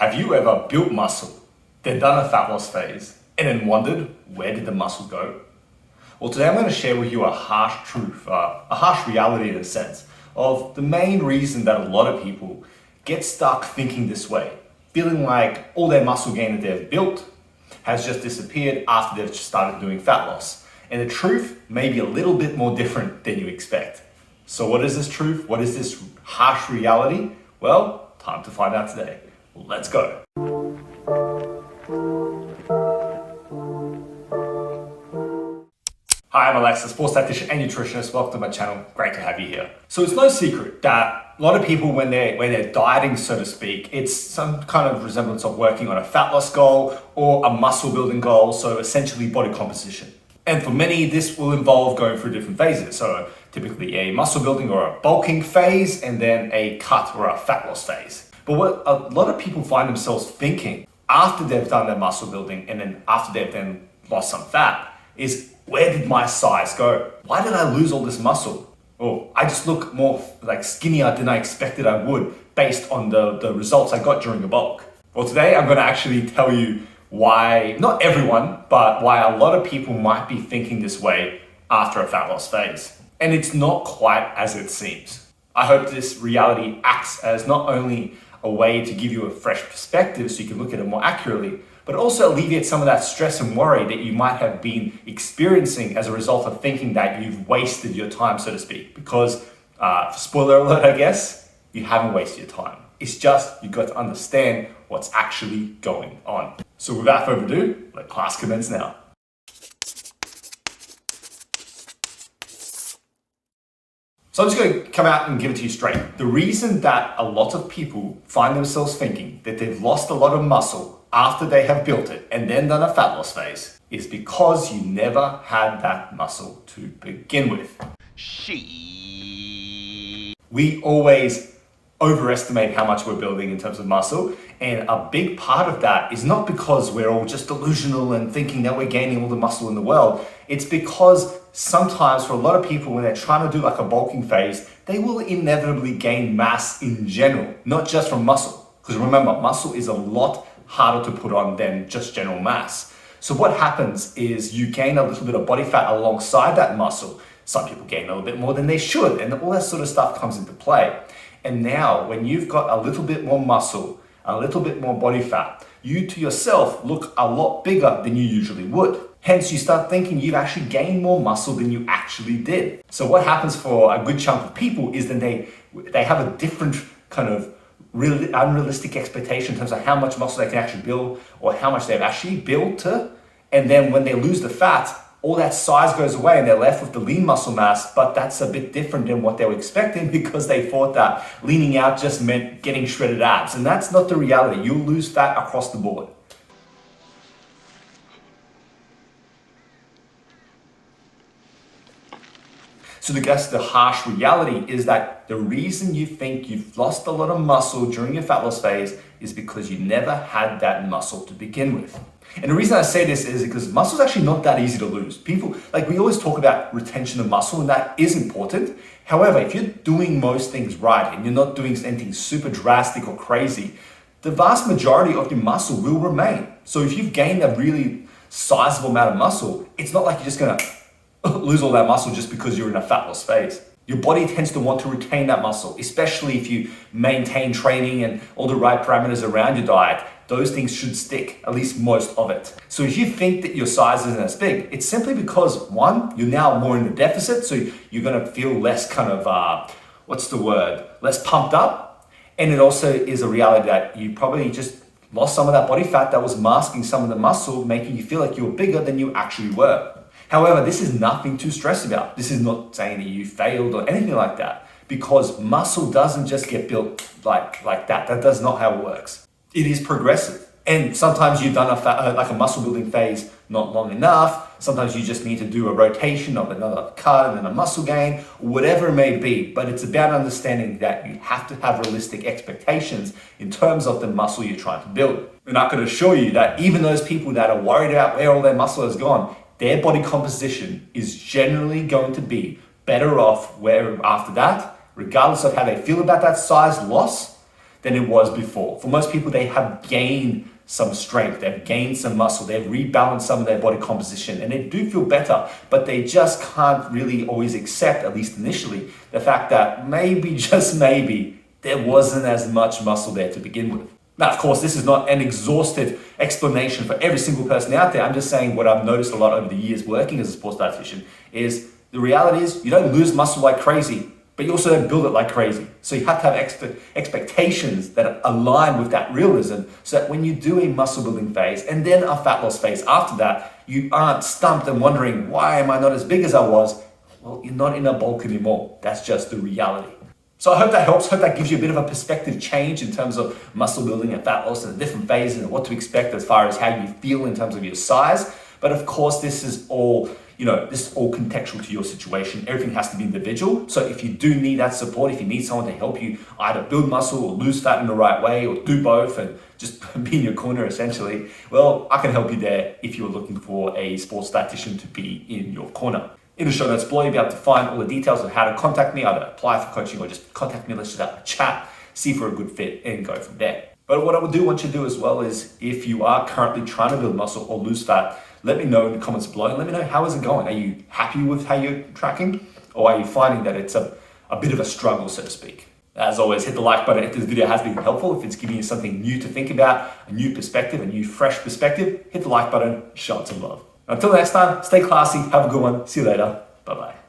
Have you ever built muscle, then done a fat loss phase, and then wondered, where did the muscle go? Well, today I'm going to share with you a harsh truth, a harsh reality in a sense, of the main reason that a lot of people get stuck thinking this way, feeling like all their muscle gain that they've built has just disappeared after they've started doing fat loss. And the truth may be a little bit more different than you expect. So what is this truth? What is this harsh reality? Well, time to find out today. Let's go. Hi, I'm Alex, a sports dietitian and nutritionist. Welcome to my channel. Great to have you here. So it's no secret that a lot of people, when they're dieting, so to speak, it's some kind of resemblance of working on a fat loss goal or a muscle building goal. So essentially body composition. And for many, this will involve going through different phases. So typically a muscle building or a bulking phase, and then a cut or a fat loss phase. But what a lot of people find themselves thinking after they've done their muscle building and then after they've then lost some fat is, where did my size go? Why did I lose all this muscle? Or I just look more like skinnier than I expected I would based on the results I got during the bulk. Well, today I'm going to actually tell you why, not everyone, but why a lot of people might be thinking this way after a fat loss phase. And it's not quite as it seems. I hope this reality acts as not only a way to give you a fresh perspective so you can look at it more accurately, but also alleviate some of that stress and worry that you might have been experiencing as a result of thinking that you've wasted your time, so to speak. Because, spoiler alert, I guess, you haven't wasted your time. It's just you've got to understand what's actually going on. So without further ado, let class commence now. So I'm just going to come out and give it to you straight. The reason that a lot of people find themselves thinking that they've lost a lot of muscle after they have built it and then done a fat loss phase is because you never had that muscle to begin with. We always overestimate how much we're building in terms of muscle, and a big part of that is not because we're all just delusional and thinking that we're gaining all the muscle in the world. It's because sometimes for a lot of people, when they're trying to do like a bulking phase, they will inevitably gain mass in general, not just from muscle. Because remember, muscle is a lot harder to put on than just general mass. So what happens is you gain a little bit of body fat alongside that muscle. Some people gain a little bit more than they should, and all that sort of stuff comes into play. And now when you've got a little bit more muscle, a little bit more body fat, you to yourself look a lot bigger than you usually would. Hence, you start thinking you've actually gained more muscle than you actually did. So what happens for a good chunk of people is then they have a different kind of really unrealistic expectation in terms of how much muscle they can actually build or how much they've actually built to. And then when they lose the fat, all that size goes away and they're left with the lean muscle mass, but that's a bit different than what they were expecting because they thought that leaning out just meant getting shredded abs. And that's not the reality. You'll lose fat across the board. So I guess the harsh reality is that the reason you think you've lost a lot of muscle during your fat loss phase is because you never had that muscle to begin with. And the reason I say this is because muscle is actually not that easy to lose. People, like we always talk about retention of muscle, and that is important. However, if you're doing most things right and you're not doing anything super drastic or crazy, the vast majority of your muscle will remain. So if you've gained a really sizable amount of muscle, it's not like you're just gonna lose all that muscle just because you're in a fat loss phase. Your body tends to want to retain that muscle, especially if you maintain training and all the right parameters around your diet. Those things should stick, at least most of it. So if you think that your size isn't as big, it's simply because one, you're now more in the deficit, so you're gonna feel less kind of, less pumped up. And it also is a reality that you probably just lost some of that body fat that was masking some of the muscle, making you feel like you were bigger than you actually were. However, this is nothing to stress about. This is not saying that you failed or anything like that, because muscle doesn't just get built like that. That does not how it works. It is progressive. And sometimes you've done a muscle building phase not long enough. Sometimes you just need to do a rotation of another cut and then a muscle gain, whatever it may be. But it's about understanding that you have to have realistic expectations in terms of the muscle you're trying to build. And I can assure you that even those people that are worried about where all their muscle has gone, their body composition is generally going to be better off where after that, regardless of how they feel about that size loss, than it was before. For most people, they have gained some strength, they've gained some muscle, they've rebalanced some of their body composition, and they do feel better, but they just can't really always accept, at least initially, the fact that maybe, just maybe, there wasn't as much muscle there to begin with. Now, of course, this is not an exhaustive explanation for every single person out there. I'm just saying what I've noticed a lot over the years working as a sports dietitian is the reality is you don't lose muscle like crazy, but you also don't build it like crazy. So you have to have expectations that align with that realism so that when you do a muscle building phase and then a fat loss phase after that, you aren't stumped and wondering, why am I not as big as I was? Well, you're not in a bulk anymore. That's just the reality. So I hope that helps. Hope that gives you a bit of a perspective change in terms of muscle building and fat loss and the different phases and what to expect as far as how you feel in terms of your size. But of course, this is all contextual to your situation. Everything has to be individual. So if you do need that support, if you need someone to help you either build muscle or lose fat in the right way or do both and just be in your corner essentially, well, I can help you there if you're looking for a sports dietitian to be in your corner. In the show notes below, you'll be able to find all the details of how to contact me, either apply for coaching or just contact me. Let's just have a chat, see if we're a good fit and go from there. But what I would do want you to do as well is if you are currently trying to build muscle or lose fat, let me know in the comments below and let me know how is it going. Are you happy with how you're tracking or are you finding that it's a bit of a struggle, so to speak? As always, hit the like button if this video has been helpful. If it's giving you something new to think about, a new perspective, a new fresh perspective, hit the like button, show it some love. Until next time, stay classy, have a good one, see you later, bye-bye.